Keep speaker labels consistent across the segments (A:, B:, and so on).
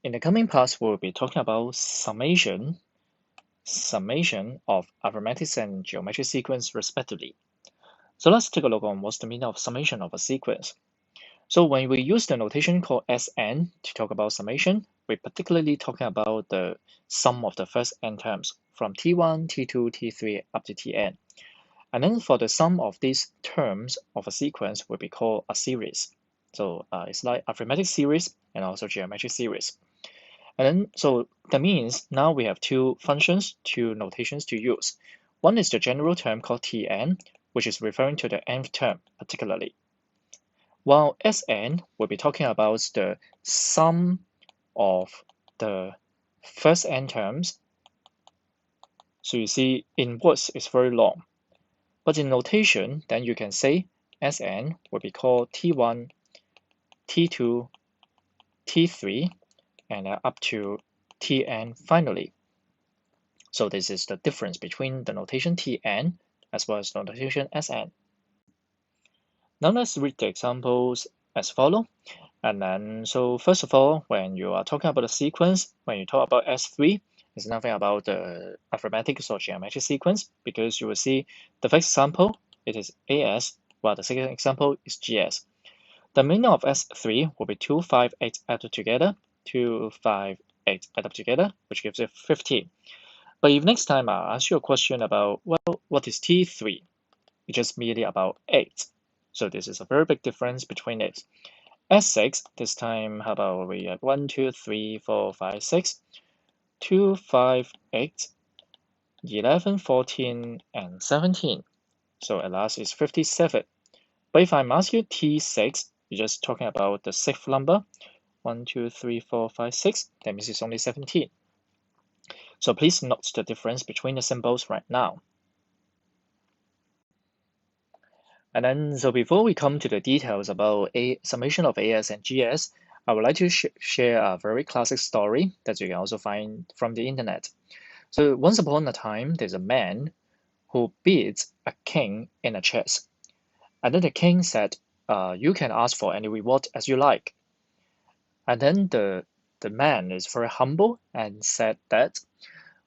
A: In the coming parts, we'll be talking about summation of arithmetic and geometric sequence respectively. So let's take a look on what's the meaning of summation of a sequence. So when we use the notation called Sn to talk about summation, we're particularly talking about the sum of the first n terms from t1, t2, t3 up to tn. And then for the sum of these terms of a sequence will be called a series. So it's like arithmetic series and also geometric series. And then, so that means now we have two functions, two notations to use. One is the general term called Tn, which is referring to the nth term particularly. While Sn will be talking about the sum of the first n terms. So you see in words it's very long. But in notation, then you can say Sn will be called T1, T2, T3, and up to Tn finally. So this is the difference between the notation Tn as well as the notation Sn. Now let's read the examples as follow. And then, so first of all, when you are talking about a sequence, when you talk about S3, it's nothing about the arithmetic or geometric sequence because you will see the first example, it is AS, while the second example is GS. The meaning of S3 will be 2, 5, 8 added together, 2, 5, 8 added together, which gives you 15. But if next time I ask you a question about, well, what is T3? It's just merely about 8. So this is a very big difference between it. S6, this time, how about we have 1, 2, 3, 4, 5, 6, 2, 5, 8, 11, 14, and 17. So at last it's 57. But if I'm asking you T6, you're just talking about the sixth number, 1, 2, 3, 4, 5, 6, that means it's only 17. So please note the difference between the symbols right now. And then, so before we come to the details about a summation of AS and GS, I would like to share a very classic story that you can also find from the internet. So once upon a time, there's a man who beats a king in a chess. And then the king said, you can ask for any reward as you like. And then the man is very humble and said that,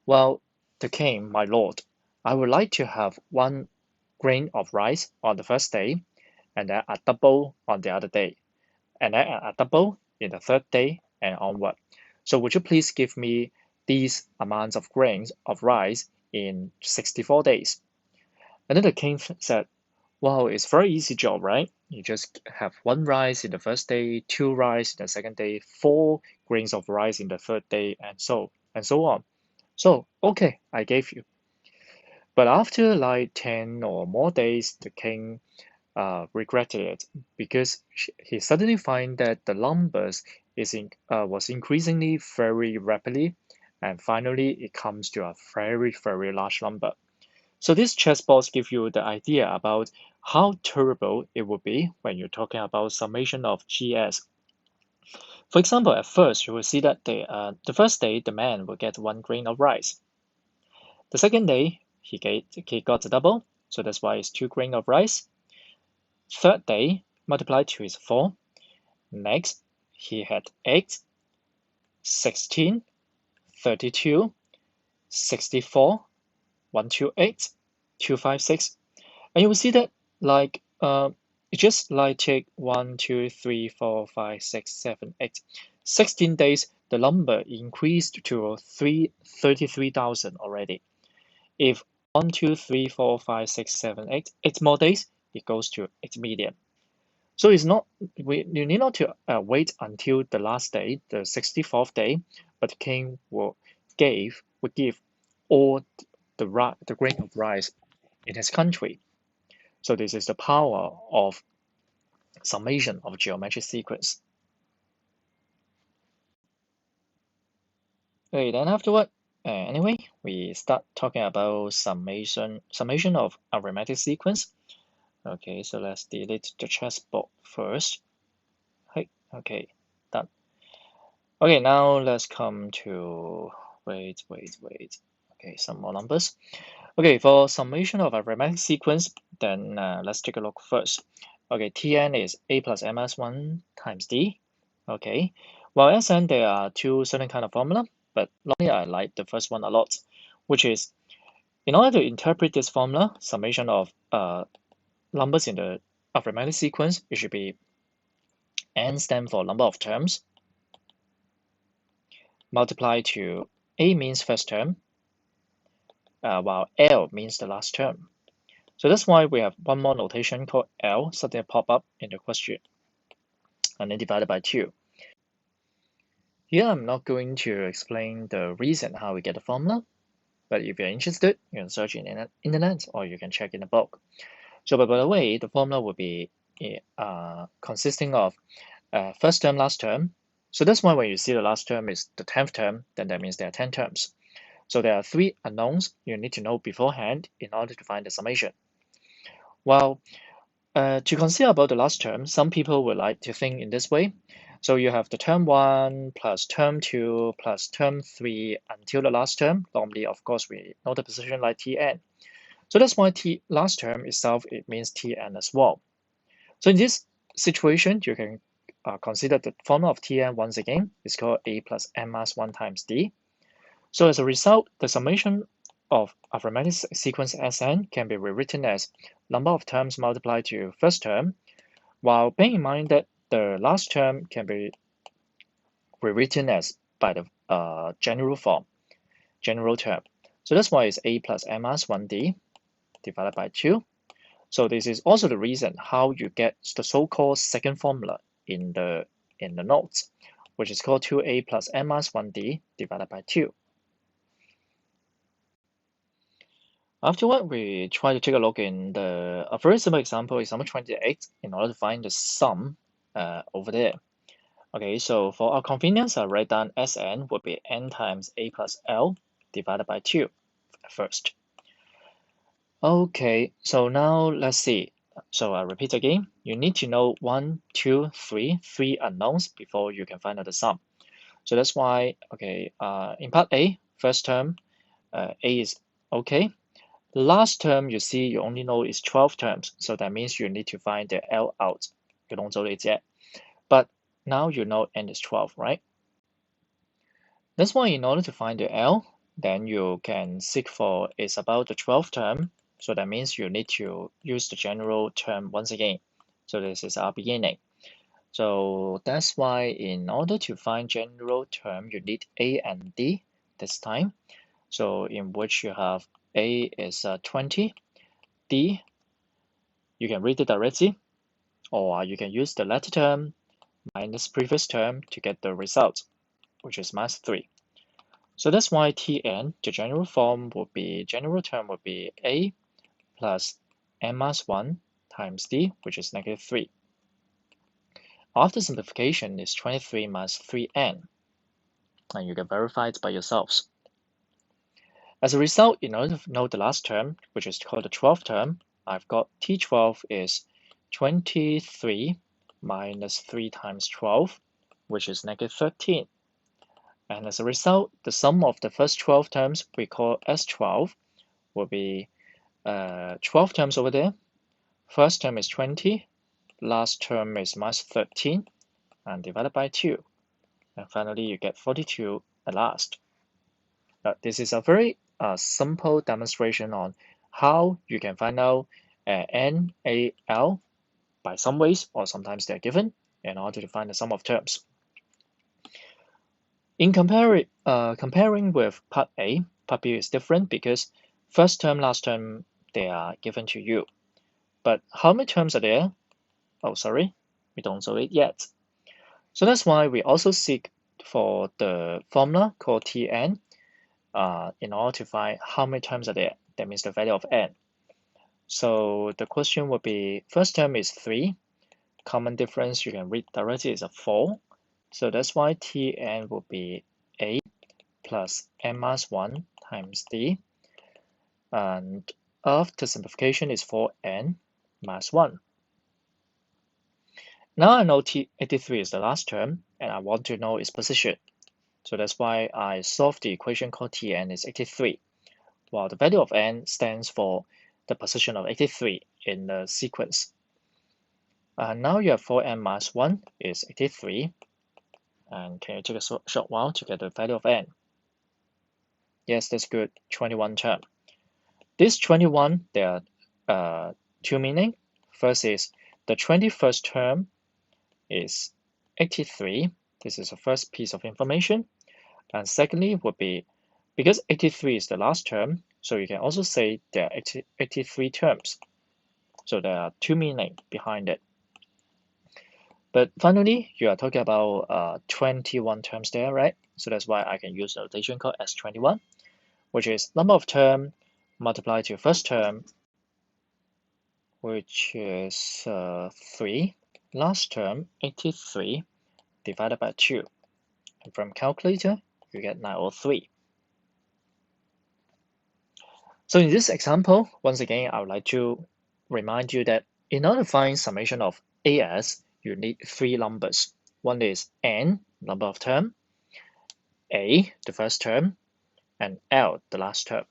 A: well, the king, my lord, I would like to have 1 grain of rice on the first day, and then a double on the other day, and then a double in the third day and onward. So would you please give me these amounts of grains of rice in 64 days? And then the king said, wow, it's very easy job, right? You just have 1 rice in the first day, 2 rice in the second day, 4 grains of rice in the third day, and so on. So, okay, I gave you. But after like 10 or more days, the king regretted it because he suddenly find that the numbers was increasingly very rapidly, and finally it comes to a very large number. So this chessboard gives you the idea about how terrible it would be when you're talking about summation of GS. For example, at first you will see that the first day the man will get 1 grain of rice. The second day he got a double, so that's why it's 2 grain of rice. Third day, multiplied to is 4. Next, he had 8, 16, 32, 64, 128, 256. And you will see that like it just like take 1, 2, 3, 4, 5, 6, 7, 8. 16 days, the number increased to 33,000 already. If 1, 2, 3, 4, 5, 6, 7, 8, 8 more days, it goes to 8 million. So it's not you need not to wait until the last day, the 64th day, but the king will give all the grain of rice in his country. So this is the power of summation of geometric sequence. Okay, then afterward, anyway, we start talking about summation of arithmetic sequence. Okay, so let's delete the chessboard first. Hey, okay, done. Okay, now let's come to wait. Okay, some more numbers. Okay, for summation of arithmetic sequence, then let's take a look first. Okay, Tn is a plus m minus 1 times d. Okay, While Sn, there are two certain kind of formula, but normally I like the first one a lot, which is in order to interpret this formula, summation of numbers in the arithmetic sequence, it should be n stand for number of terms, multiplied to a means first term, while L means the last term. So that's why we have one more notation called L, suddenly pop up in the question, and then divided by 2. Here I'm not going to explain the reason how we get the formula, but if you're interested, you can search in the internet or you can check in a book. So by the way, the formula will be consisting of first term, last term. So that's why when you see the last term is the 10th term, then that means there are 10 terms. So there are 3 unknowns you need to know beforehand in order to find the summation. Well, to consider about the last term, some people would like to think in this way. So you have the term 1 plus term 2 plus term 3 until the last term. Normally, of course, we know the position like Tn. So that's why T last term itself, it means Tn as well. So in this situation, you can consider the formula of Tn once again is called A plus n minus 1 times D. So as a result, the summation of arithmetic sequence Sn can be rewritten as number of terms multiplied to first term, while bearing in mind that the last term can be rewritten as by the general form, general term. So that's why it's A plus n minus 1D divided by 2. So this is also the reason how you get the so-called second formula in the notes, which is called 2a plus n minus 1d divided by 2. Afterward, we try to take a look in a very simple example, example 28, in order to find the sum over there. Okay, so for our convenience, I'll write down Sn would be n times a plus l divided by 2 first. Okay, so now let's see. So I repeat again, you need to know 1, 2, 3, 3 unknowns before you can find out the sum. So that's why, okay, in part A, first term, A is okay. The last term you see, you only know is 12 terms. So that means you need to find the L out. You don't know it yet. But now you know N is 12, right? That's why in order to find the L, then you can seek for is about the 12th term. So that means you need to use the general term once again. So this is our beginning. So that's why in order to find general term, you need A and D this time. So in which you have A is 20, D, you can read it directly, or you can use the latter term minus previous term to get the result, which is minus 3. So that's why Tn, the general term would be A plus n minus 1 times D, which is negative 3. After simplification is 23 minus 3n, and you can verify it by yourselves. As a result, in order to know the last term, which is called the 12th term, I've got T12 is 23 minus 3 times 12, which is negative 13. And as a result, the sum of the first 12 terms we call S12 will be 12 terms over there. First term is 20, last term is minus 13, and divided by 2. And finally, you get 42 at last. This is a very simple demonstration on how you can find out N, A, L by some ways, or sometimes they're given, in order to find the sum of terms. In comparing with part A, part B is different because first term, last term, they are given to you. But how many terms are there? Oh, sorry, we don't know it yet. So that's why we also seek for the formula called Tn in order to find how many terms are there. That means the value of n. So the question would be, first term is 3. Common difference you can read directly is a 4. So that's why Tn will be A plus n minus 1 times D. And after simplification is 4n minus 1. Now I know T83 is the last term, and I want to know its position. So that's why I solve the equation called Tn is 83, while the value of n stands for the position of 83 in the sequence. Now you have 4n minus 1 is 83. And can you take a short while to get the value of n? Yes, that's good. 21 term. This 21, there are two meaning. First is the 21st term is 83. This is the first piece of information. And secondly would be, because 83 is the last term, so you can also say there are 83 terms. So there are two meaning behind it. But finally, you are talking about 21 terms there, right? So that's why I can use a notation called S21, which is number of term multiplied to first term, which is 3. Last term, 83, divided by 2. And from calculator, you get 903. So in this example, once again, I would like to remind you that in order to find summation of AS, you need three numbers. One is N, number of term, A, the first term, and L, the last term.